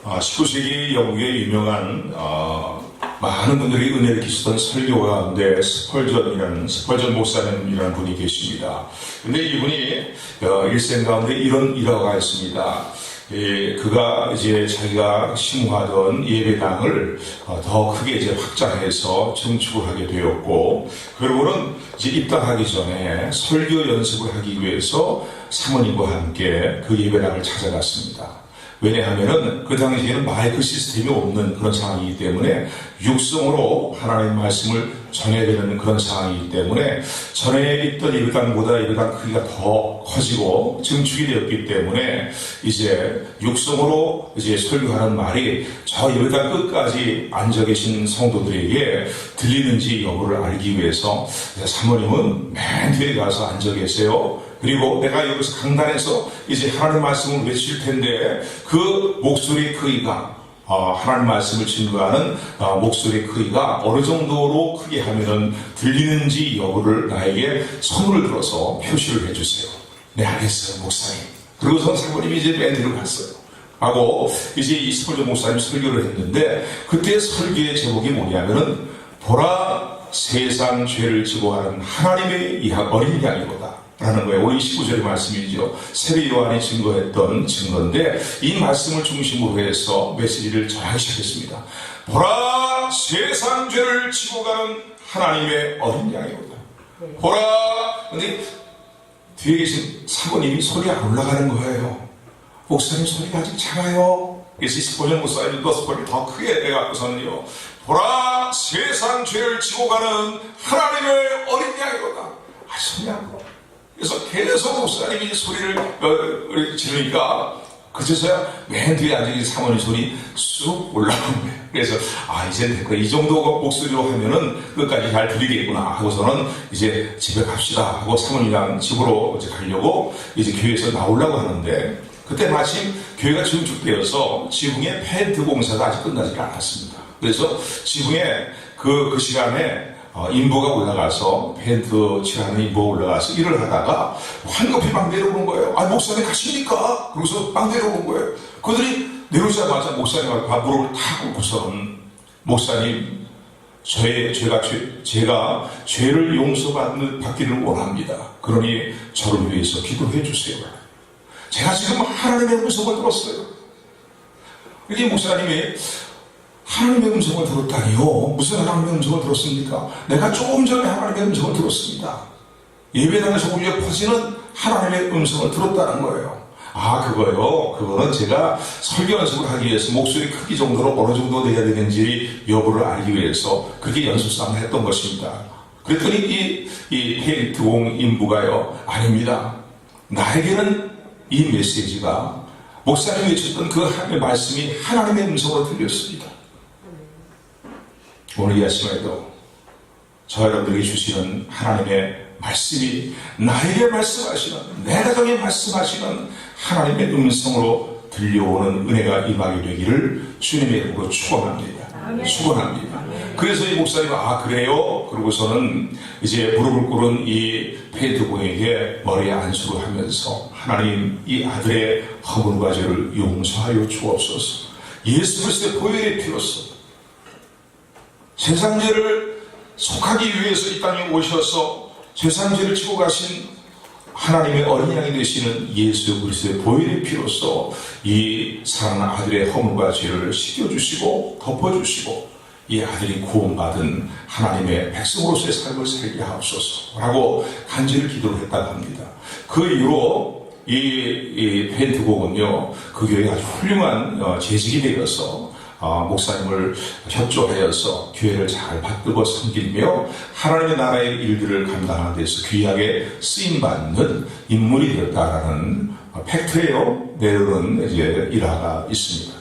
19세기 영국의 유명한 많은 분들이 은혜를 끼치던 설교 가운데 스펄전 목사님이라는 분이 계십니다. 근데 이분이 일생 가운데 이런 일화가 있습니다. 그가 이제 자기가 심호하던 예배당을 더 크게 이제 확장해서 증축을 하게 되었고, 그리고는 이제 입당하기 전에 설교 연습을 하기 위해서 사모님과 함께 그 예배당을 찾아갔습니다. 왜냐하면은 그 당시에는 마이크 시스템이 없는 그런 상황이기 때문에 육성으로 하나님의 말씀을 전해야 되는 그런 상황이기 때문에 전에 있던 예배당보다 예배당 크기가 더 커지고 증축이 되었기 때문에 이제 육성으로 이제 설교하는 말이 저 예배당 끝까지 앉아 계신 성도들에게 들리는지 여부를 알기 위해서 사모님은 맨 뒤에 가서 앉아 계세요. 그리고 내가 여기서 강단에서 이제 하나님 말씀을 외칠 텐데 그 목소리의 크기가 하나님 말씀을 증거하는 목소리의 크기가 어느 정도로 크게 하면은 들리는지 여부를 나에게 손을 들어서 표시를 해주세요. 네, 알겠어요, 목사님. 그리고선 사모님이 이제 맨 뒤로 갔어요. 하고 이제 이 스펄전 목사님 설교를 했는데, 그때 설교의 제목이 뭐냐면은 보라, 세상 죄를 지고 가는 하나님의 어린 양이로다 라는 거예요. 오늘 29절의 말씀이죠. 세례 요한이 증거했던 증거인데, 이 말씀을 중심으로 해서 메시지를 전하기 시작했습니다. 보라, 세상 죄를 지고 가는 하나님의 어린 양이로다. 보라. 근데 뒤에 계신 사모님이 소리 안 올라가는 거예요. 목사님 소리가 아직 작아요. 그래서 스펄전 목사님도 스펄이 더 크게 해갖고서는요, 보라, 세상 죄를 지고 가는 하나님의 어린 양이로다. 소리 안 들어. 그래서 계속 목사님이 소리를 지르니까 그제서야 맨 뒤에 앉아있는 사모님 손이 쑥 올라오는 거예요. 그래서 이제 됐고, 이 정도 목소리로 하면은 끝까지 잘 들리겠구나 하고서는 이제 집에 갑시다 하고 사모님이랑 집으로 이제 가려고 이제 교회에서 나오려고 하는데, 그때 마침 교회가 증축되어서 지붕에 펜트 공사가 아직 끝나지 않았습니다. 그래서 지붕에 그 시간에 인부가 올라가서 펜트 칠하는 인부가 올라가서 일을 하다가 황급히 막 내려오는 거예요. 목사님 가십니까? 그러고서 막 내려오는 거예요. 그들이 내려오자마자 목사님하고 무릎을 탁 꿇고서는, 목사님, 제가 죄를 용서받기를 원합니다. 그러니 저를 위해서 기도해 주세요. 제가 지금 하나님의 음성을 들었어요. 이게 목사님이 하나님의 음성을 들었다니요? 무슨 하나님의 음성을 들었습니까? 내가 조금 전에 하나님의 음성을 들었습니다. 예배당에서 울려 퍼지는 하나님의 음성을 들었다는 거예요. 그거요? 그거는 제가 설교 연습을 하기 위해서 목소리 크기 정도로 어느 정도 돼야 되는지 여부를 알기 위해서 그렇게 연습 싸움을 했던 것입니다. 그랬더니 이 페인트공 인부가요, 아닙니다. 나에게는 이 메시지가 목사님이 외쳤던 그 하나님의 말씀이 하나님의 음성으로 들렸습니다. 오늘 이 아침에도 저 여러분들에게 주시는 하나님의 말씀이 나에게 말씀하시는, 내 가정에 말씀하시는 하나님의 음성으로 들려오는 은혜가 임하게 되기를 주님의 이름으로 축원합니다. 축원합니다. 그래서 이 목사님은 그래요? 그러고서는 이제 무릎을 꿇은 이 페인트공에게 머리에 안수를 하면서, 하나님, 이 아들의 허물과 죄를 용서하여 주옵소서. 예수 그리스도의 보혈의 피로써 세상죄를 속하기 위해서 이 땅에 오셔서 세상죄를 지고 가신 하나님의 어린 양이 되시는 예수 그리스도의 보혈의 피로써 이 사랑하는 아들의 허물과 죄를 씻겨주시고 덮어주시고 이 아들이 구원받은 하나님의 백성으로서의 삶을 살게 하옵소서 라고 간절히 기도를 했다고 합니다. 그 이후로 이 펜트곡은요, 그 교회가 아주 훌륭한 재직이 되어서 목사님을 협조하여서 교회를 잘 받들고 섬기며 하나님의 나라의 일들을 감당하는 데서 귀하게 쓰임받는 인물이 되었다라는 팩트예요. 내려오는 이제 일화가 있습니다.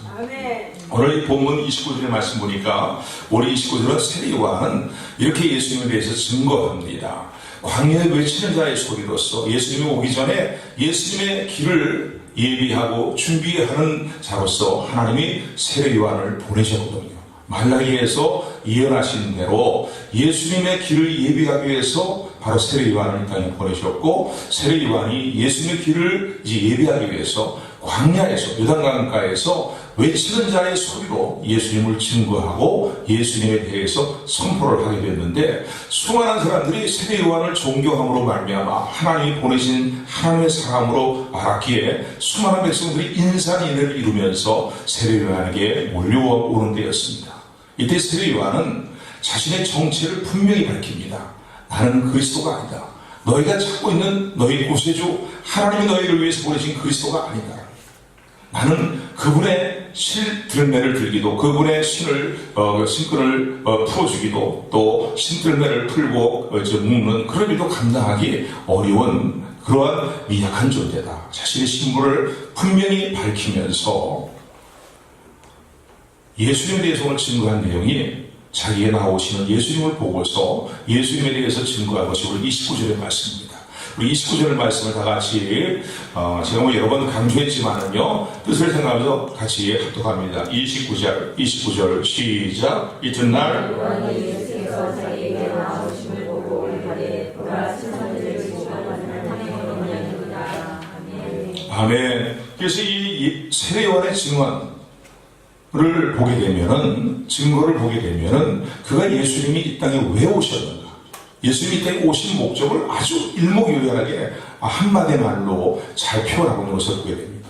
오늘 이 본문 29절의 말씀 보니까, 우리 29절은 세례 요한은 이렇게 예수님에 대해서 증거합니다. 광야에 외치는 자의 소리로서 예수님이 오기 전에 예수님의 길을 예비하고 준비하는 자로서 하나님이 세례 요한을 보내셨거든요. 말라기에서 예언하신 대로 예수님의 길을 예비하기 위해서 바로 세례 요한을 이 땅에 보내셨고, 세례 요한이 예수님의 길을 이제 예비하기 위해서 광야에서 요단강가에서 외치는 자의 소리로 예수님을 증거하고 예수님에 대해서 선포를 하게 됐는데 수많은 사람들이 세례 요한을 존경함으로 말미암아 하나님이 보내신 하나님의 사람으로 알았기에 수많은 백성들이 인산인해를 이루면서 세례 요한에게 몰려오는 때였습니다. 이때 세례 요한은 자신의 정체를 분명히 밝힙니다. 나는 그리스도가 아니다. 너희가 찾고 있는 너희 구세주 하나님이 너희를 위해서 보내신 그리스도가 아니다. 나는 그분의 실들매를 들기도 그분의 신끈을 풀어주기도 또 신들매를 풀고 묶는 그런 일도 감당하기 어려운 그러한 미약한 존재다. 자신의 신분을 분명히 밝히면서 예수님에 대해서 오늘 증거한 내용이 자기에 나오시는 예수님을 보고서 예수님에 대해서 증거한 것이 우리 29절의 말씀입니다. 우리 29절 말씀을 다 같이 제가 뭐 여러 번 강조했지만은요 뜻을 생각하면서 같이 합독합니다. 29절 시작. 이튿날 예수께서 자기에게 나오심을 보고 올가되 보라 천사들을 지나가는 하나님의 영향이로다. 아멘. 그래서 이 세례 요한의 증거를 보게 되면은 그가 예수님이 이 땅에 왜 오셨는가? 예수님이 이 땅에 오신 목적을 아주 일목요연하게 한마디 말로 잘 표현하고 있는 것을 보게 됩니다.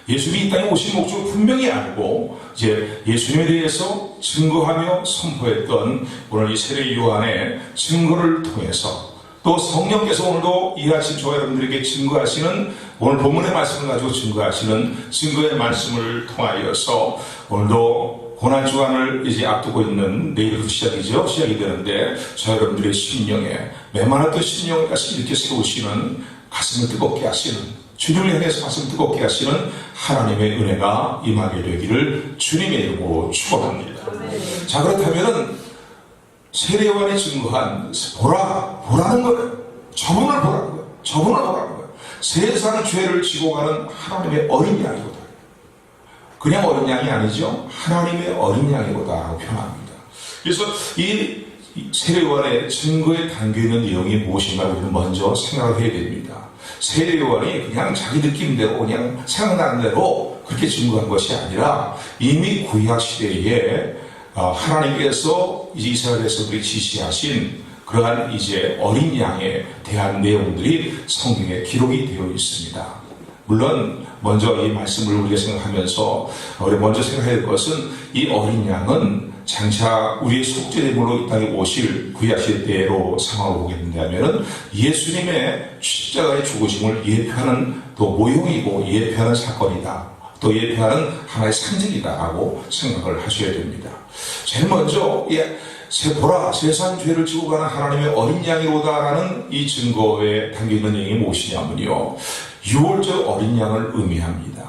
예수님이 이 땅에 오신 목적을 분명히 알고 이제 예수님에 대해서 증거하며 선포했던 오늘 이 세례 요한의 증거를 통해서 또 성령께서 오늘도 이 아침 저와 여러분들에게 증거하시는 오늘 본문의 말씀을 가지고 증거하시는 증거의 말씀을 통하여서 오늘도 고난주간을 이제 앞두고 있는 내일부터 시작이 되는데 저 여러분들의 심령에 메마랐던 심령을 다시 이렇게 세우시는 가슴을 뜨겁게 하시는 주님을 향해서 가슴을 뜨겁게 하시는 하나님의 은혜가 임하게 되기를 주님의 이름으로 축원합니다. 자, 그렇다면은 세례 요한이 증거한 보라는 거예요. 저분을 보라는 거예요. 세상 죄를 지고 가는 하나님의 어린 양이거든. 그냥 어린 양이 아니죠. 하나님의 어린 양이로다라고 표현합니다. 그래서 이 세례 요한의 증거에 담겨있는 내용이 무엇인가 우리는 먼저 생각을 해야 됩니다. 세례 요한이 그냥 자기 느낌대로 그냥 생각나는 대로 그렇게 증거한 것이 아니라 이미 구약 시대에 하나님께서 이스라엘 백성들이 지시하신 그러한 이제 어린 양에 대한 내용들이 성경에 기록이 되어 있습니다. 물론 먼저 이 말씀을 우리가 생각하면서 우리 먼저 생각해야 될 것은 이 어린 양은 장차 우리의 속죄제물로 이 땅에 오실 구약시대로 상황을 보게 된다면 예수님의 십자가의 죽으심을 예표하는 또 모형이고 예표하는 사건이다. 또 예표하는 하나의 상징이다라고 생각을 하셔야 됩니다. 제일 먼저 보라 세상 죄를 지고 가는 하나님의 어린 양이로다라는 이 증거에 담겨있는 내용이 무엇이냐면요 유월절 어린 양을 의미합니다.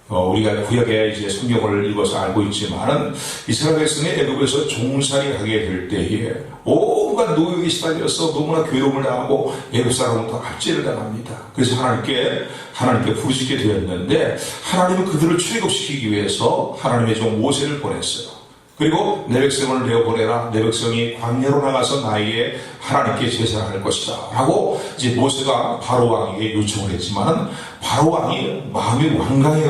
우리가 구약의 이제 성경을 읽어서 알고 있지만은 이스라엘 백성이 애굽에서 종살이 하게 될 때에 온갖 노역에 시달려서 너무나 괴로움을 당하고 애굽 사람부터 압제를 당합니다. 그래서 하나님께 부르짖게 되었는데 하나님은 그들을 출애굽시키기 위해서 하나님의 종 모세를 보냈어요. 그리고 내 백성을 내어보내라. 내 백성이 광야로 나가서 나에게 하나님께 제사를 할 것이다. 라고 이제 모세가 바로 왕에게 요청을 했지만 바로 왕이 마음이 완고해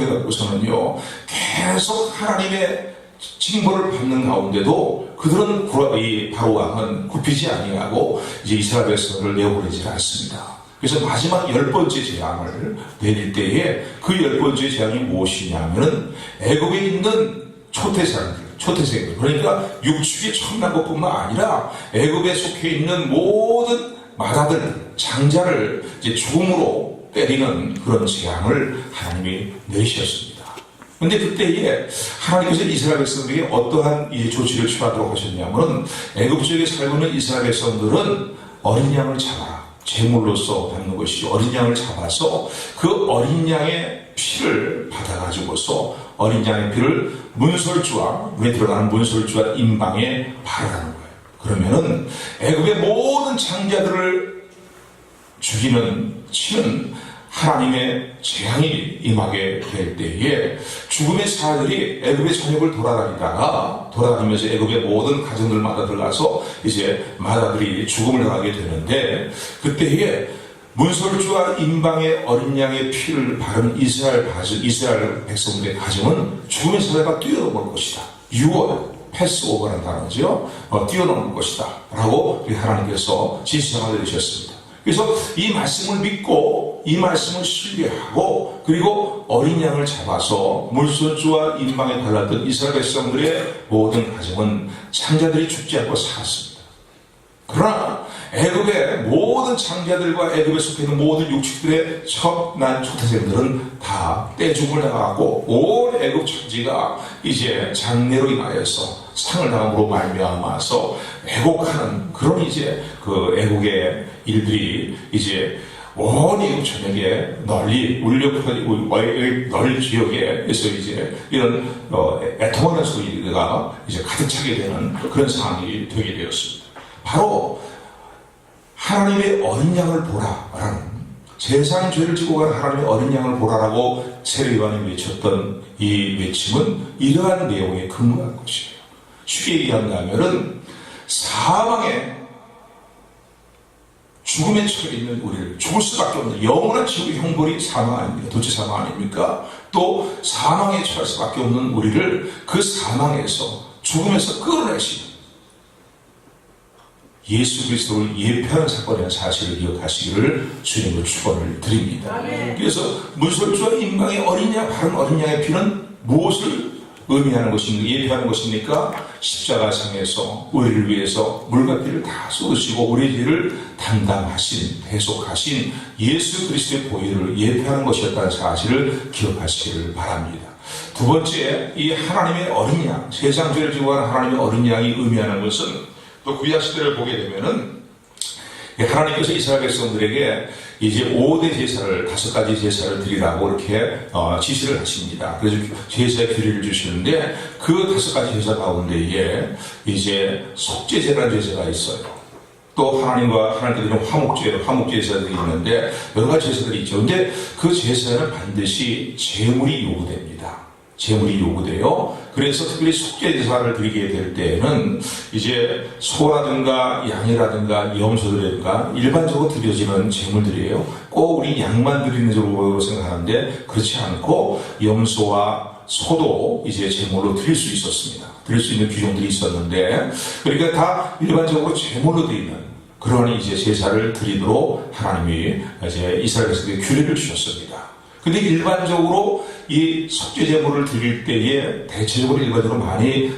갖고서는요 계속 하나님의 징벌을 받는 가운데도 그들은 이 바로 왕은 굽히지 아니하고 이제 이스라엘 백성을 내어보내지 않습니다. 그래서 마지막 10번째 재앙을 내릴 때에 그 10번째 재앙이 무엇이냐면은 애굽에 있는 초태생들 그러니까 육축이 처음난 것뿐만 아니라 애굽에 속해 있는 모든 마다들 장자를 이제 죽음으로 때리는 그런 재앙을 하나님이 내리셨습니다. 그런데 그때에 하나님께서 이스라엘 백성들에게 어떠한 이 조치를 취하도록 하셨냐면 애굽 지역에 살고 있는 이스라엘 백성들은 어린 양을 잡아라. 제물로서 받는 것이 어린 양을 잡아서 그 어린 양의 피를 받아가지고서 어린 양의 피를 문에 들어가는 문설주와 임방에 바르라는 거예요. 그러면은 애굽의 모든 장자들을 치는 하나님의 재앙이 임하게 될 때에 죽음의 사자들이 애굽의 전역을 돌아다니면서 애굽의 모든 가정들마다 들어가서 이제 마다들이 죽음을 당하게 되는데 그때에 문설주와 임방의 어린 양의 피를 바른 이스라엘 백성들의 가정은 죽음의 사자가 뛰어넘을 것이다. 유언, 패스오버라는 단어죠. 뛰어넘을 것이다 라고 하나님께서 지시하여 주셨습니다. 그래서 이 말씀을 믿고 이 말씀을 신뢰하고 그리고 어린 양을 잡아서 문설주와 임방에 달랐던 이스라엘 백성들의 모든 가정은 창자들이 죽지 않고 살았습니다. 그러나 애굽의 모든 창자들과 애굽에 속해 있는 모든 육축들의 첫 초태생들은 다 떼죽음을 당하고 온 애굽 천지가 이제 장례로 인하여서 상을 당함으로 말미암아서 왜곡하는 그런 이제 그 애국의 일들이 이제 온 애국 전역에 널리 울려 퍼지고 널 지역에서 이제 이런 애통하는 소리가 이제 가득 차게 되는 그런 상황이 되게 되었습니다. 바로 하나님의 어린 양을 보라라는 세상 죄를 지고 간 하나님의 어린 양을 보라라고 세례요한이 외쳤던 이 외침은 이러한 내용에 근거한 것이에요. 쉽게 얘기한다면은 사망의 죽음에 처해 있는 우리를 죽을 수밖에 없는 영원한 지옥의 형벌이 사망 아닙니까? 도대체 사망 아닙니까? 또 사망에 처할 수밖에 없는 우리를 그 사망에서 죽음에서 끌어내신 예수 그리스도를 예표하는 사건이라는 사실을 기억하시기를 주님으로 축원을 드립니다. 그래서 문설주와 임방의 어린 양, 바른 어린 양의 피는 무엇을 의미하는 것입니까? 예표하는 것입니까? 십자가상에서 우리를 위해서 물과 피를 다 쏟으시고 우리 죄를 담당하신, 대속하신 예수 그리스도의 보혈을 예표하는 것이었다는 사실을 기억하시기를 바랍니다. 두 번째, 이 하나님의 어린 양, 세상 죄를 지고 가는 하나님의 어린 양이 의미하는 것은 또 구약 시대를 보게 되면은 하나님께서 이스라엘 백성들에게 이제 5대 제사를 5가지 제사를 드리라고 이렇게 지시를 하십니다. 그래서 제사의 규례를 주시는데 그 5가지 제사 가운데에 이제 속죄제라는 제사가 있어요. 또 하나님께 드리는 화목제사들이 있는데 여러 가지 제사들이 있죠. 근데 그 제사는 반드시 제물이 요구됩니다. 제물이 요구돼요. 그래서 특별히 속죄제사를 드리게 될 때에는 이제 소라든가 양이라든가 염소들이라든가 일반적으로 드려지는 제물들이에요. 꼭 우리 양만 드리는 쪽으로 생각하는데 그렇지 않고 염소와 소도 이제 제물로 드릴 수 있었습니다. 드릴 수 있는 규정들이 있었는데 그러니까 다 일반적으로 제물로 드리는 그런 이제 제사를 드리도록 하나님이 이제 이스라엘 백성에게 규례를 주셨습니다. 근데 일반적으로 이 속죄제물을 드릴 때에 대체적으로 일반적으로 많이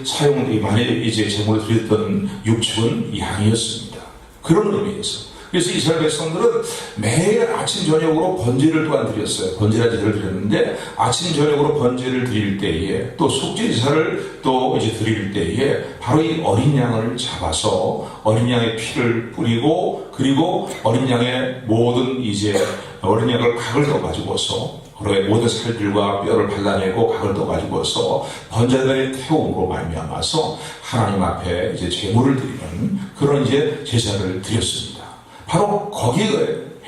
이제 제물을 드렸던 육축은 양이었습니다. 그런 의미에서. 그래서 이스라엘 백성들은 매일 아침 저녁으로 번제를 또한 드렸어요. 번제라 제사를 드렸는데 아침 저녁으로 번제를 드릴 때에 또 속죄제사를 또 이제 드릴 때에 바로 이 어린 양을 잡아서 어린 양의 피를 뿌리고 그리고 어린 양의 모든 이제 어린 양을 각을 떠가지고서 그의 모든 살들과 뼈를 발라내고 각을 떠가지고서 번제단에 태움으로 말미암아서 하나님 앞에 이제 제물을 드리는 그런 이제 제사를 드렸습니다. 바로 거기에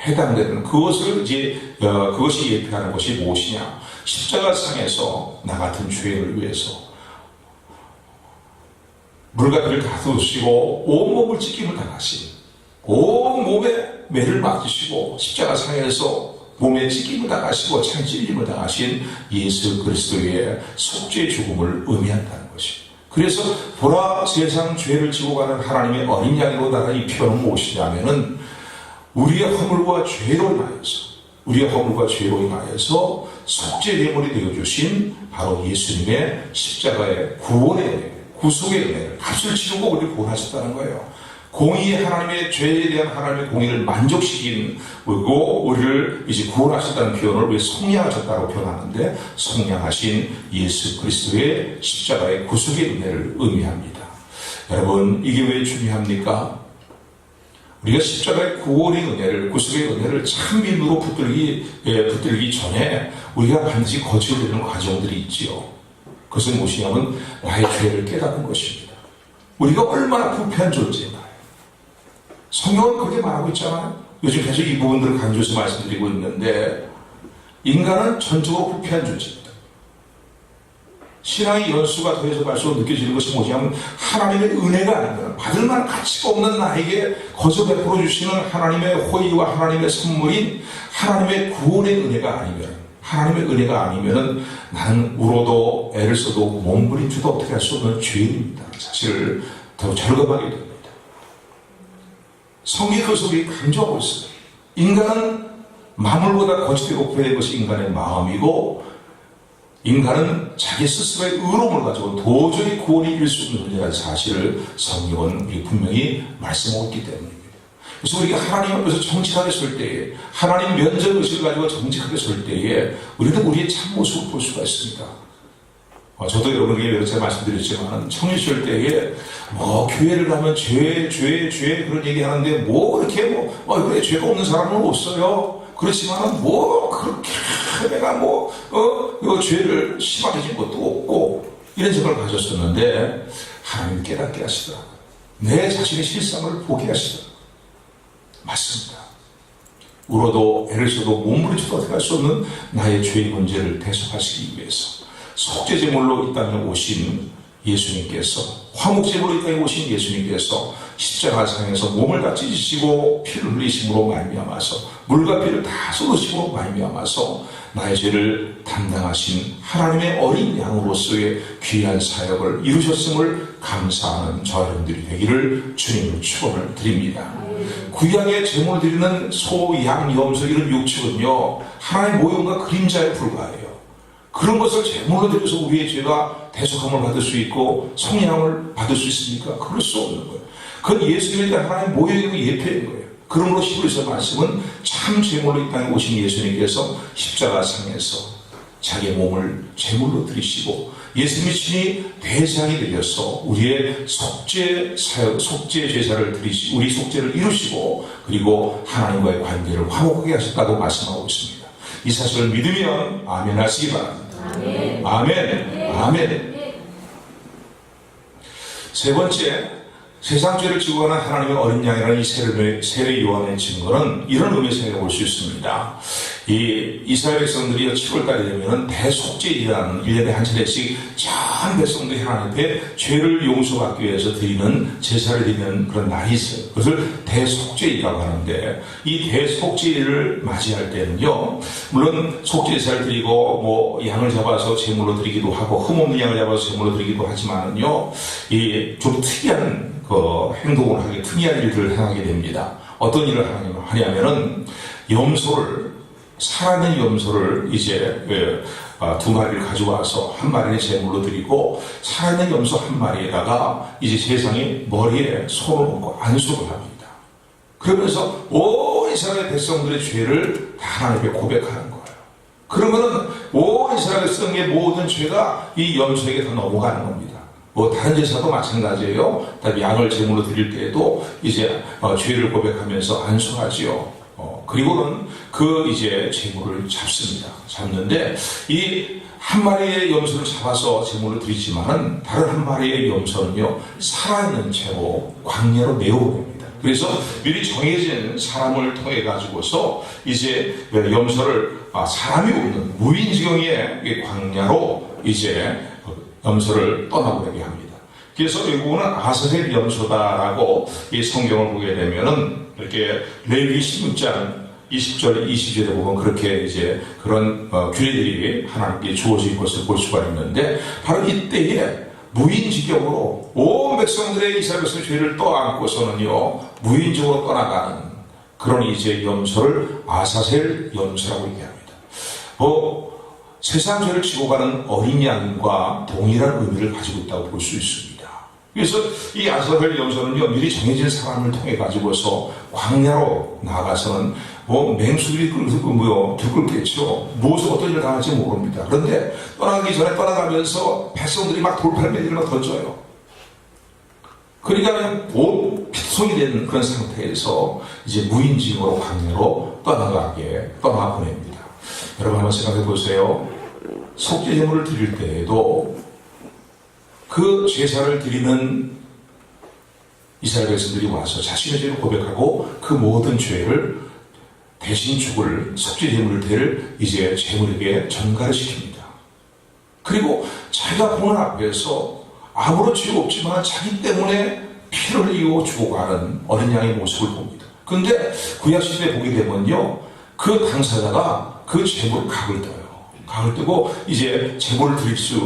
해당되는 그것을 이제 그것이 예표하는 것이 무엇이냐? 십자가상에서 나 같은 죄인을 위해서 물과 피를 다 쏟으시고 온 몸을 찢김을 당하신 온 몸에 매를 맞으시고 십자가상에서 몸에 찢김을 당하시고 창 찔림을 당하신 예수 그리스도의 속죄 죽음을 의미한다는 것입니다. 그래서 보라 세상 죄를 지고 가는 하나님의 어린 양으로다가 이 표현은 무엇이냐면은 우리의 허물과 죄로 인하여서 속죄 제물이 되어주신 바로 예수님의 십자가의 구원의 은혜, 구속의 은혜를 값을 치르고 우리를 구원하셨다는 거예요. 공의 하나님의 죄에 대한 하나님의 공의를 만족시킨 그리고 우리를 이제 구원하셨다는 표현을 왜 성량하셨다고 표현하는데 성량하신 예수 그리스도의 십자가의 구속의 은혜를 의미합니다. 여러분 이게 왜 중요합니까? 우리가 십자가의 구원의 은혜를 구속의 은혜를 참민으로 붙들기 전에 우리가 반드시 거쳐야 되는 과정들이 있지요. 그것은 무엇이냐면 나의 죄를 깨닫는 것입니다. 우리가 얼마나 부패한 존재인가. 성경은 그렇게 말하고 있잖아요. 요즘 계속 이 부분들을 강조해서 말씀드리고 있는데 인간은 전적으로 부패한 존재입니다. 신앙의 연수가 더해서 갈수록 느껴지는 것이 뭐냐면 하나님의 은혜가 아니면 받을 만한 가치가 없는 나에게 거저 베풀어 주시는 하나님의 호의와 하나님의 선물인 하나님의 구원의 은혜가 아니면, 하나님의 은혜가 아니면은 나는 울어도 애를 써도 몸부림쳐도 어떻게 할 수 없는 죄인입니다. 사실을 더 절감하게 됩니다. 성경이 그 속에 강조하고 있어요. 인간은 만물보다 거짓되고 높은 것이 인간의 마음이고, 인간은 자기 스스로의 의로움을 가지고 도저히 구원이 이룰 수 없는 존재라는 사실을 성경은 우리 분명히 말씀하고 있기 때문입니다. 그래서 우리가 하나님 앞에서 정직하게 설 때에, 하나님 면전의식을 가지고 정직하게 설 때에 우리는 우리의 참모습을 볼 수가 있습니다. 저도 여러분에게 여러 차례 말씀드렸지만 청년 시절 때에 교회를 가면 죄 그런 얘기 하는데 그렇게 그래 죄가 없는 사람은 없어요. 그렇지만 그렇게 내가 죄를 심하게 진 것도 없고 이런 생각을 가졌었는데 하나님 깨닫게 하시더라고요. 내 자신의 실상을 보게 하시더라고요. 맞습니다. 울어도 애를 써도 몸부림쳐도 어떻게 할 수 없는 나의 죄의 문제를 대속하시기 위해서 속죄제물로 이 땅에 오신 예수님께서, 화목제물로 이 땅에 오신 예수님께서 십자가상에서 몸을 다 찢으시고 피를 흘리심으로 말미암아서, 물과 피를 다 쏟으심으로 말미암아서 나의 죄를 담당하신 하나님의 어린 양으로서의 귀한 사역을 이루셨음을 감사하는 저 여러분들이 되기를 주님으로 축원을 드립니다. 구약의 제물을 드리는 소, 양, 염소 이런 육축은요 하나님의 모형과 그림자에 불과해요. 그런 것을 제물로 드려서 우리의 죄가 대속함을 받을 수 있고 성량을 받을 수 있습니까? 그럴 수 없는 거예요. 그건 예수님에 대한 하나님의 모형이고 예표인 거예요. 그러므로 히브리서 말씀은 참 제물로 이 땅에 오신 예수님께서 십자가상에서 자기의 몸을 제물로 드리시고 예수님이 친히 대장이 되셔서 우리의 속죄 제사를 드리시고 우리 속죄를 이루시고 그리고 하나님과의 관계를 화목하게 하셨다고 말씀하고 있습니다. 이 사실을 믿으면 아멘 하시기 바랍니다. 아멘. 아멘. 아멘. 세 번째, 세상 죄를 지고 가는 하나님의 어린 양이라는 이 세례 요한의 증거는 이런 의미에서 볼 수 있습니다. 이 이스라엘 백성들이 7월달이 되면 대속죄일이라는 1년에 한 차례씩 전 백성들이 하나님 앞에 죄를 용서받기 위해서 드리는 제사를 드리는 그런 날이 있어요. 그것을 대속죄일이라고 하는데 이 대속죄일을 맞이할 때는요, 물론 속죄제사를 드리고 양을 잡아서 제물로 드리기도 하고 흠없는 양을 잡아서 제물로 드리기도 하지만은요, 이 좀 특이한 행동을 하게 특이한 일들을 행하게 됩니다. 어떤 일을 하냐면은 살아있는 염소를 이제 두 마리를 가져와서 한 마리는 제물로 드리고 살아있는 염소 한 마리에다가 이제 세상에 머리에 손을 얹고 안수를 합니다. 그러면서 온 이스라엘 백성들의 죄를 다 하나님 앞에 고백하는 거예요. 그러면은 온 이스라엘 백성의 모든 죄가 이 염소에게 다 넘어가는 겁니다. 다른 제사도 마찬가지예요. 양을 제물로 드릴 때에도 이제 죄를 고백하면서 안수하지요. 그리고는 이제 제물을 잡는데 이 한 마리의 염소를 잡아서 제물로 드리지만은 다른 한 마리의 염소는요 살아있는 채로 광야로 내어보냅니다. 그래서 미리 정해진 사람을 통해 가지고서 이제 염소를 사람이 없는 무인지경의 광야로 이제 염소를 떠나보내게 합니다. 그래서 결국은 아사셀 염소다라고 이 성경을 보게 되면은 이렇게 레위기 16장 20절, 20절에 보면 그렇게 이제 그런 규례들이 하나님께 주어진 것을 볼 수가 있는데 바로 이때에 무인지경으로 온 백성들의 이스라엘 백성의 죄를 떠안고서는요 무인적으로 떠나가는 그런 이제 염소를 아사셀 염소라고 얘기합니다. 세상 죄를 지고 가는 어린 양과 동일한 의미를 가지고 있다고 볼 수 있습니다. 그래서 이 아사셀 염소는요 미리 정해진 사람을 통해 가지고서 광야로 나가서는 맹수들이 들끓겠죠. 무엇을 어떤 일을 당할지 모릅니다. 그런데 떠나기 전에 떠나가면서 백성들이 막 돌팔매질을 막 던져요. 그러니까 온 피통이 된 그런 상태에서 이제 무인징으로 광야로 떠나보냅니다. 여러분 한번 생각해 보세요. 속죄제물을 드릴 때에도 그 제사를 드리는 이스라엘 백성들이 와서 자신의 죄를 고백하고 그 모든 죄를 대신 죽을 속죄제물을 드릴 이제 제물에게 전가를 시킵니다. 그리고 자기가 보는 앞에서 아무런 죄가 없지만 자기 때문에 피를 흘리고 죽어가는 어린 양의 모습을 봅니다. 그런데 구약시대에 보게 되면요, 그 당사자가 그 제물 각을 떠요. 각을 뜨고 이제 제물을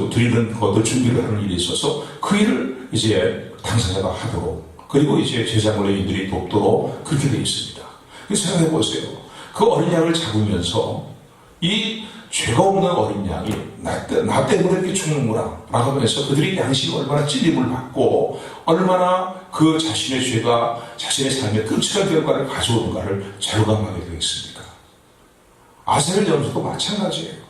드리는 것을 준비를 하는 일이 있어서 그 일을 이제 당사자가 하도록, 그리고 이제 제사물레인들이 돕도록 그렇게 되어 있습니다. 생각해 보세요. 그 어린 양을 잡으면서 이 죄가 없는 어린 양이 나 때문에 이렇게 죽는구나 라고 하면서 그들이 양식이 얼마나 찔림을 받고 얼마나 그 자신의 죄가 자신의 삶의 끔찍한 결과를 가져오는가를 절감하게 되겠습니까? 아셀 염소도 마찬가지예요.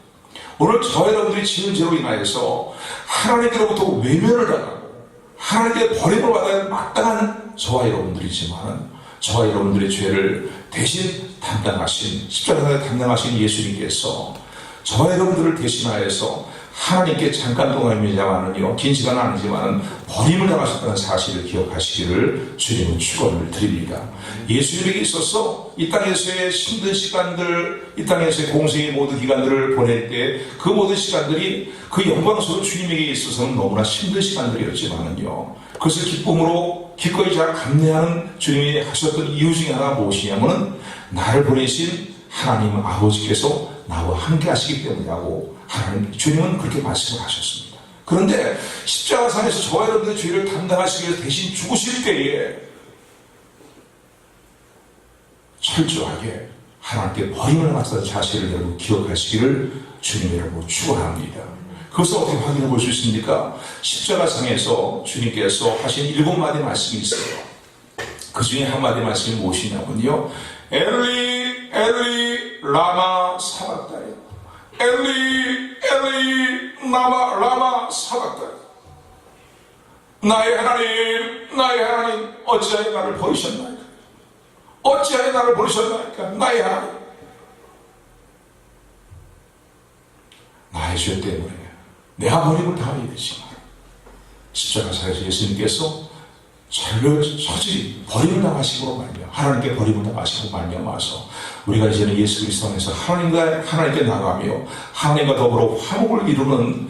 오늘 저와 여러분들이 지은 죄로 인하여서 하나님께로부터 외면을 당하고 하나님께 버림을 받아야 마땅한 저와 여러분들이지만, 저와 여러분들의 죄를 대신 담당하신, 십자가에 담당하신 예수님께서 저와 여러분들을 대신하여서 하나님께 잠깐 동안입니다만은요, 긴 시간은 아니지만 버림을 당하셨다는 사실을 기억하시기를 주님은 축원을 드립니다. 예수님에게 있어서 이 땅에서의 힘든 시간들, 이 땅에서의 공생의 모든 기간들을 보낼 때 그 모든 시간들이 그 영광스러운 주님에게 있어서는 너무나 힘든 시간들이었지만은요, 그것을 기쁨으로 기꺼이 잘 감내하는 주님이 하셨던 이유 중에 하나가 무엇이냐면은 나를 보내신 하나님 아버지께서 나와 함께 하시기 때문이라고 하나님 주님은 그렇게 말씀을 하셨습니다. 그런데 십자가상에서 저와 여러분들의 죄를 담당하시기 위해서 대신 죽으실 때에 철저하게 하나님께 버림을 받았다는 사실을 여러분 기억하시기를 주님 여러분 축원합니다. 그것을 어떻게 확인해 볼 수 있습니까? 십자가상에서 주님께서 하신 7마디 말씀이 있어요. 그 중에 한 마디 말씀이 무엇이냐면요, 엘리 엘리 라마 사박다니, 엘리 엘리 라마 사박다니, 나의 하나님 어찌하여 나를 버리셨나이까, 어찌하여 나를 버리셨나이까. 나의 하나님, 나의 죄 때문에 내가 버림을 당하게 되지만 십자가상에서 예수님께서 처지 버림을 당하시고 말미암아, 하나님께 버림을 당하시고 말미암아서 우리가 이제는 예수 그리스도 안에서 하나님께 나가며 하나님과 더불어 화목을 이루는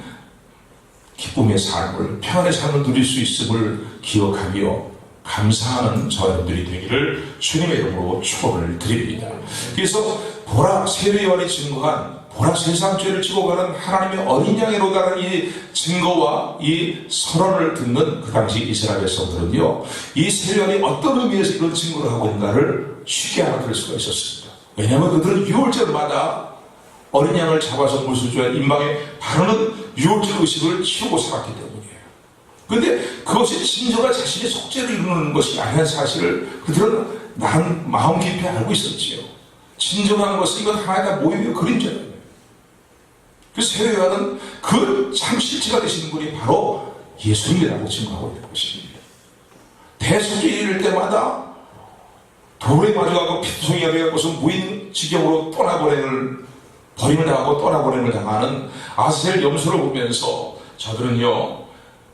기쁨의 삶을, 평안의 삶을 누릴 수 있음을 기억하며 감사하는 저와 여러분들이 되기를 주님의 이름으로 축원을 드립니다. 그래서 보라, 세례요한이 증거한 보라, 세상 죄를 지고 가는 하나님의 어린 양이로다는 이 증거와 이 선언을 듣는 그 당시 이스라엘 백성들은요, 이 세례요한이 어떤 의미에서 이런 증거를 하고 있는가를 쉽게 알아들을 수가 있었습니다. 왜냐하면 그들은 유월절마다 어린 양을 잡아서 물수주에 임방에 바르는 유월절 의식을 치우고 살았기 때문이에요. 그런데 그것이 진정한 자신의 속죄를 이루는 것이 아니라는 사실을 그들은 마음 깊이 알고 있었지요. 진정한 것은 이건 하나의 모임의 그림자예요. 그래서 세례요한은 그 참 실체가 되시는 분이 바로 예수님이라고 증거하고 있는 것입니다. 대속죄 이를 때마다 돌에 마주하고 피투성이가 되어서 무인지경으로 버림을 당하고 떠나보냄을 당하는 아셀 염소를 보면서 저들은요,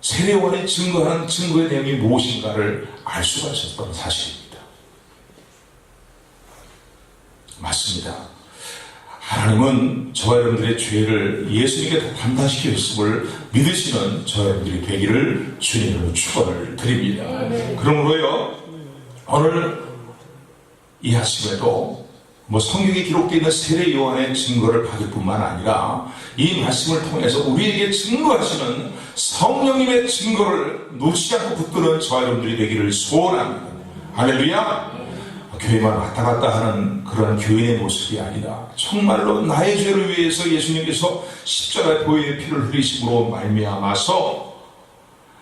세례요한이 증거하는 증거의 내용이 무엇인가를 알 수가 있었던 사실입니다. 맞습니다. 하나님은 저와 여러분들의 죄를 예수님께 담당시켰음을 믿으시는 저와 여러분들이 되기를 주님으로 축원을 드립니다. 그러므로요, 오늘 이 아침에도 성경에 기록되어 있는 세례 요한의 증거를 받을 뿐만 아니라 이 말씀을 통해서 우리에게 증거하시는 성령님의 증거를 놓치지 않고 붙드는 저와 여러분들이 되기를 소원합니다. 할렐루야! 교회만 왔다 갔다 하는 그런 교인의 모습이 아니라 정말로 나의 죄를 위해서 예수님께서 십자가의 보혈의 피를 흘리심으로 말미암아서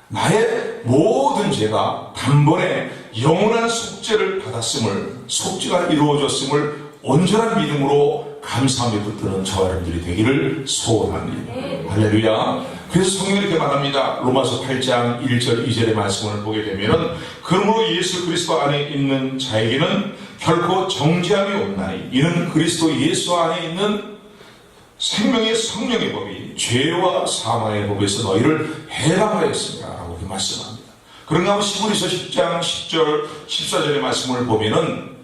나의 모든 죄가 단번에 영원한 속죄를 받았음을, 속죄가 이루어졌음을 온전한 믿음으로 감사하며 붙드는 저와 여러분들이 되기를 소원합니다. 할렐루야. 그래서 성경이 이렇게 말합니다. 로마서 8장 1절 2절의 말씀을 보게 되면은, 그러므로 예수 그리스도 안에 있는 자에게는 결코 정죄함이 없나니 이는 그리스도 예수 안에 있는 생명의 성령의 법이 죄와 사망의 법에서 너희를 해방하였습니다 라고 이렇게 말씀합니다. 그런가 하면 히브리서 10장 10절 14절의 말씀을 보면은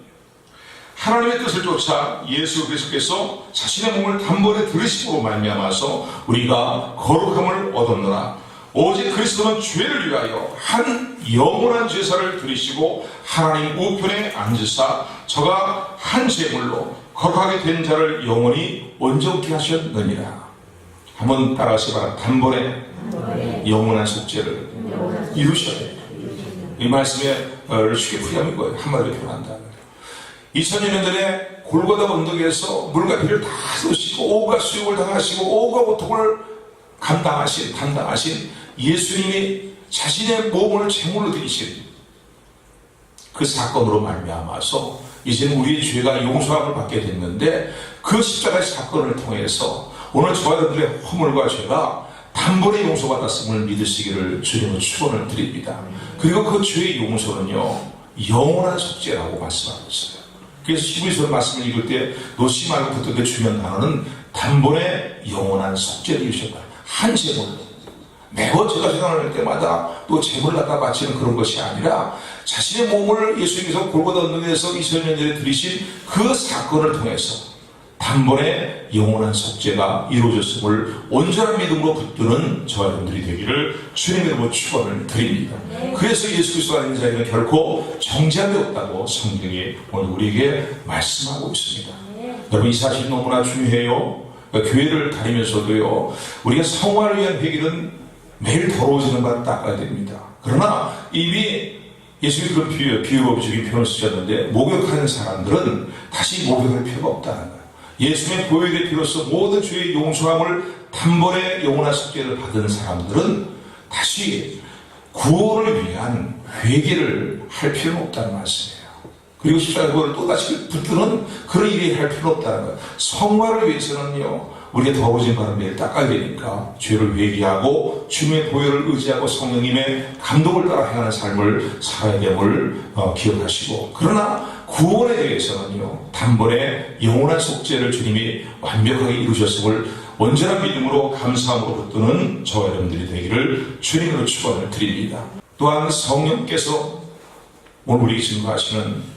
하나님의 뜻을 쫓아 예수 그리스도께서 자신의 몸을 단번에 들으심으로 말미암아서 우리가 거룩함을 얻었노라. 오직 그리스도는 죄를 위하여 한 영원한 제사를 드리시고 하나님 우편에 앉으사 저가 한 제물로 거룩하게 된 자를 영원히 온전케 하셨느니라. 한번 따라하시 바랍니다. 단번에 영원한 속죄를 이루셔야 돼요. 이 말씀에 쉽게 풀이하는 거예요. 한마디로 표현한다. 2000년 전에 골고다 언덕에서 물과 피를 다 쏟으시고 오가 수욕을 당하시고 오가 고통을 담당하신 예수님이 자신의 몸을 제물로 드리신 그 사건으로 말미암아서 이제는 우리의 죄가 용서함을 받게 됐는데, 그 십자가의 사건을 통해서 오늘 저와 여러분들의 허물과 죄가 단번에 용서받았음을 믿으시기를 주님의 축원을 드립니다. 그리고 그 죄의 용서는요, 영원한 속죄라고 말씀하고 있어요. 그래서 히브리서 말씀을 읽을 때 놓지 말고 붙들게 중요한 단어는 단번에 영원한 속죄를 이루셨다. 한 제물로. 매번 제가 생각할 때마다 또 제물을 갖다 바치는 그런 것이 아니라 자신의 몸을 예수님께서 골고다 언덕에서 2000년 전에 들이신 그 사건을 통해서 단번에 영원한 속죄가 이루어졌음을 온전한 믿음으로 붙드는 저와 여러분들이 되기를 주님의 이름으로 축원을 드립니다. 그래서 예수 그리스도 안에 있는 자에게는 결코 정죄함이 없다고 성경이 오늘 우리에게 말씀하고 있습니다. 여러분, 이 사실이 너무나 중요해요. 교회를 다니면서도요, 우리가 성화를 위한 회개는 매일 더러워지는 바 닦아야 됩니다. 그러나 이미 예수님이 그런 비유적인 표현을 쓰셨는데, 목욕하는 사람들은 다시 목욕할 필요가 없다는 거예요. 예수님의 보혈의 피로서 모든 죄의 용서함을 단번에 영원한 속죄를 받은 사람들은 다시 구원을 위한 회개를 할 필요는 없다는 말씀이에요. 그리고 십자가 그거를 또다시 붙드는 그런 일이 할 필요는 없다는 거예요. 성화를 위해서는요, 우리가 더러워진 바를 매일 닦아야 되니까 죄를 회개하고 주님의 보혈을 의지하고 성령님의 감동을 따라 행하는 삶을 살아야 됨을 기억하시고, 그러나 구원에 대해서는요, 단번에 영원한 속죄를 주님이 완벽하게 이루셨음을 온전한 믿음으로 감사함으로 붙드는 저와 여러분들이 되기를 주님으로 축원을 드립니다. 또한 성령께서 오늘 우리에게 증거하시는,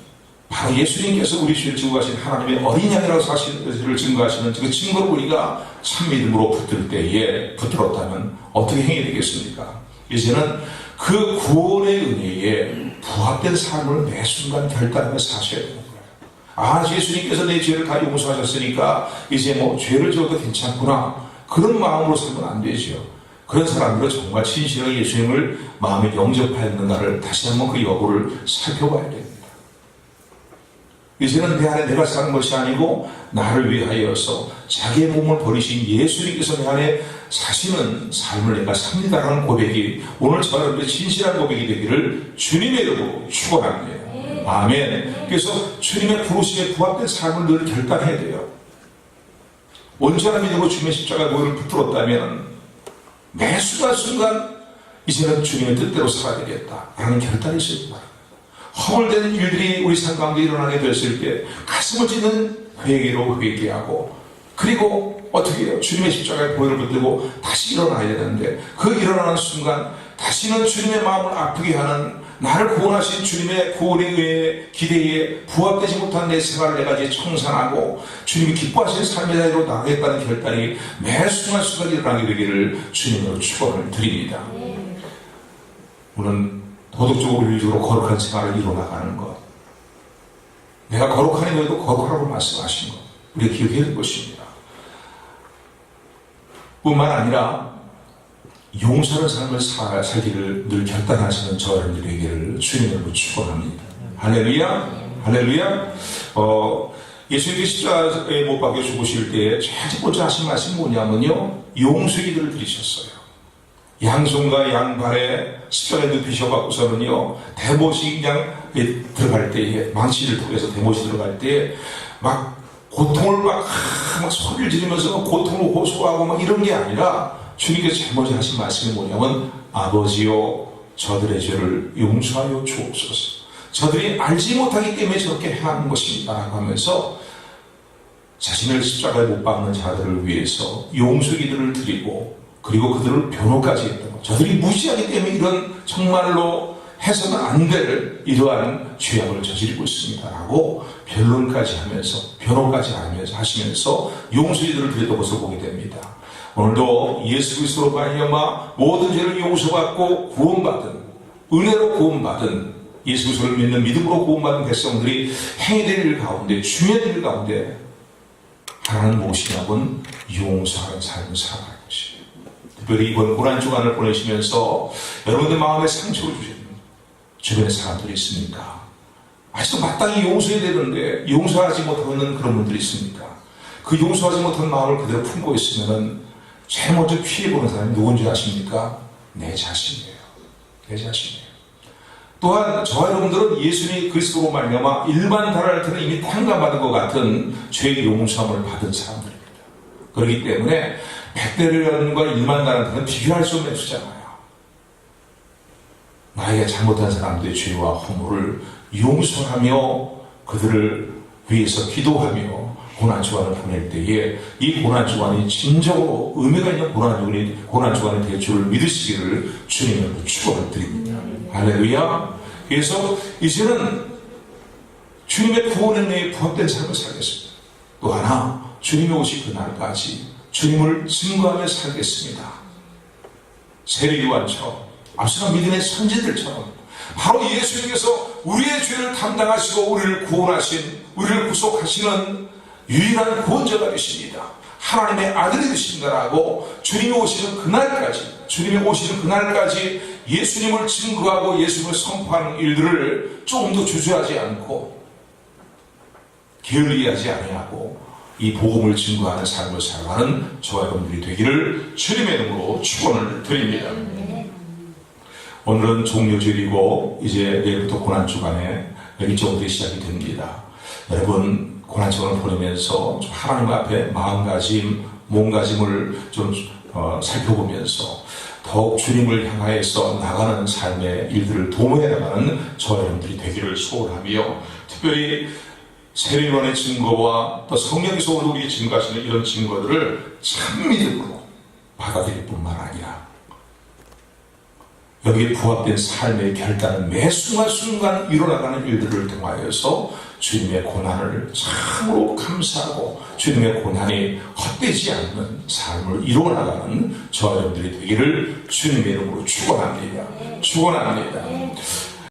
바로 예수님께서 우리 죄를 증거하신 하나님의 어린 양이라고 사실을 증거하시는 그 증거를 우리가 참 믿음으로 붙들 때에 붙들었다면 어떻게 행해야 되겠습니까? 이제는 그 구원의 은혜에 부합된 삶을 매 순간 결단하며 사셔야 되는 거예요. 아, 예수님께서 내 죄를 다 용서하셨으니까 이제 뭐 죄를 지어도 괜찮구나, 그런 마음으로 살면 안 되죠. 그런 사람들은 정말 진실하게 예수님을 마음에 영접하였는가를 다시 한번 그 여부를 살펴봐야 됩니다. 이제는 내 안에 내가 사는 것이 아니고 나를 위하여서 자기의 몸을 버리신 예수님께서 내 안에 사시는 삶을 내가 삽니다라는 고백이 오늘 저와 여러분의 진실한 고백이 되기를 주님의 이름으로 축원합니다. 아멘. 그래서 주님의 부르심에 부합된 삶을 늘 결단해야 돼요. 온전한 믿음으로 주님의 십자가 보혈을 붙들었다면 매 순간순간 이제는 주님의 뜻대로 살아야 되겠다라는 결단이 있어야 됩니다. 허물되는 일들이 우리 삶 가운데 일어나게 됐을 때 가슴을 찢는 회개로 회개하고, 그리고 어떻게 해요? 주님의 십자가에 보혈을 붙들고 다시 일어나야 되는데, 그 일어나는 순간 다시는 주님의 마음을 아프게 하는, 나를 구원하신 주님의 구원의 의에 기대에 부합되지 못한 내 생활을 내가 이제 청산하고 주님이 기뻐하시는 삶의 자리로 나가겠다는 결단이 매 순간순간 일어나게 되기를 주님으로 축원을 드립니다. 오늘 도덕적으로 윤리적으로 거룩한 생활을 이뤄나가는 것, 내가 거룩하니 너희도 거룩하라고 말씀하신 것, 우리가 기억해야 될 것입니다. 뿐만 아니라 용서하는 삶을 살기를 늘 결단하시는 저와 여러분들에게를 주님으로 축원합니다. 할렐루야, 할렐루야. 예수님이 십자가에 못 박혀 죽으실 때에 제일 먼저 하신 말씀이 뭐냐면요, 용서기도를 드리셨어요. 양손과 양발에 십자가에 눕히셔갖고서는요, 대모식장에 들어갈 때에, 망치를 통해서 대모시 들어갈 때에 막 고통을 막 소리를 지르면서 고통을 호소하고 막 이런 게 아니라, 주님께서 제일 먼저 하신 말씀이 뭐냐면, 아버지요, 저들의 죄를 용서하여 주옵소서. 저들이 알지 못하기 때문에 저렇게 행하는 것입니다 라고 하면서 자신을 십자가에 못 박는 자들을 위해서 용서기도를 드리고, 그리고 그들을 변호까지 했던 것. 저들이 무시하기 때문에 이런 정말로 해서는 안 될 이러한 죄악을 저지르고 있습니다라고 변론까지 하면서 변호까지 하시면서 용서기도를 드렸던 것을 보게 됩니다. 오늘도 예수 그리스도로 말미암아 모든 죄를 용서받고 구원받은 은혜로 구원받은 예수 그리스도를 믿는 믿음으로 구원받은 백성들이 행해될 일 가운데 중요한 일 가운데 하나는 무엇이냐면 용서하는 삶을 살아가는 것이에요. 특별히 이번 고난주간을 보내시면서 여러분들 마음에 상처를 주시는 주변에 사람들이 있습니까? 아직도 마땅히 용서해야 되는데 용서하지 못하는 그런 분들이 있습니까? 그 용서하지 못한 마음을 그대로 품고 있으면 제일 먼저 피해보는 사람이 누군지 아십니까? 내 자신이에요. 내 자신이에요. 또한 저와 여러분들은 예수님 그리스도로 말미암아 일반 다랄한테는 이미 탕감받은 것 같은 죄의 용서함을 받은 사람들입니다. 그렇기 때문에 백대련과 일반 다랄한테는 비교할 수 없는 수잖아요. 나에게 잘못한 사람들의 죄와 허물을 용서하며 그들을 위해서 기도하며 고난주간을 보낼 때에 이 고난주간이 진정으로 의미가 있는 고난주간이 될 줄을 믿으시기를 주님으로 축원을 드립니다. 할렐루야. 그래서 이제는 주님의 구원의 내에 부합된 삶을 살겠습니다. 또 하나 주님이 오실 그날까지 주님을 증거하며 살겠습니다. 세례요한처럼 앞서는 믿음의 선지들처럼 바로 예수님께서 우리의 죄를 담당하시고 우리를 구원하신 우리를 구속하시는 유일한 구원자가 되십니다. 하나님의 아들이 되신다라고 주님이 오시는 그날까지 예수님을 증거하고 예수님을 선포하는 일들을 조금 더 주저하지 않고 게을리하지 아니하고 이 복음을 증거하는 삶을 살아가는 저와 여러분들이 되기를 주님의 이름으로 축원을 드립니다. 오늘은 종료절이고 이제 내일부터 고난주간에 일정들이 시작이 됩니다. 여러분 고난주간을 보내면서 좀 하나님 앞에 마음가짐, 몸가짐을 좀 살펴보면서 더욱 주님을 향하여서 나가는 삶의 일들을 도모해 나가는 저와 여러분들이 되기를 소원하며 특별히 세례요한의 증거와 또 성령께서 우리에게 증거하시는 이런 증거들을 참 믿음으로 받아들일 뿐만 아니라 여기에 부합된 삶의 결단은 매 순간순간 일어나가는 일들을 통하여서 주님의 고난을 참으로 감사하고 주님의 고난이 헛되지 않는 삶을 이루어나가는 저와 여러분들이 되기를 주님의 이름으로 축원합니다. 축원합니다.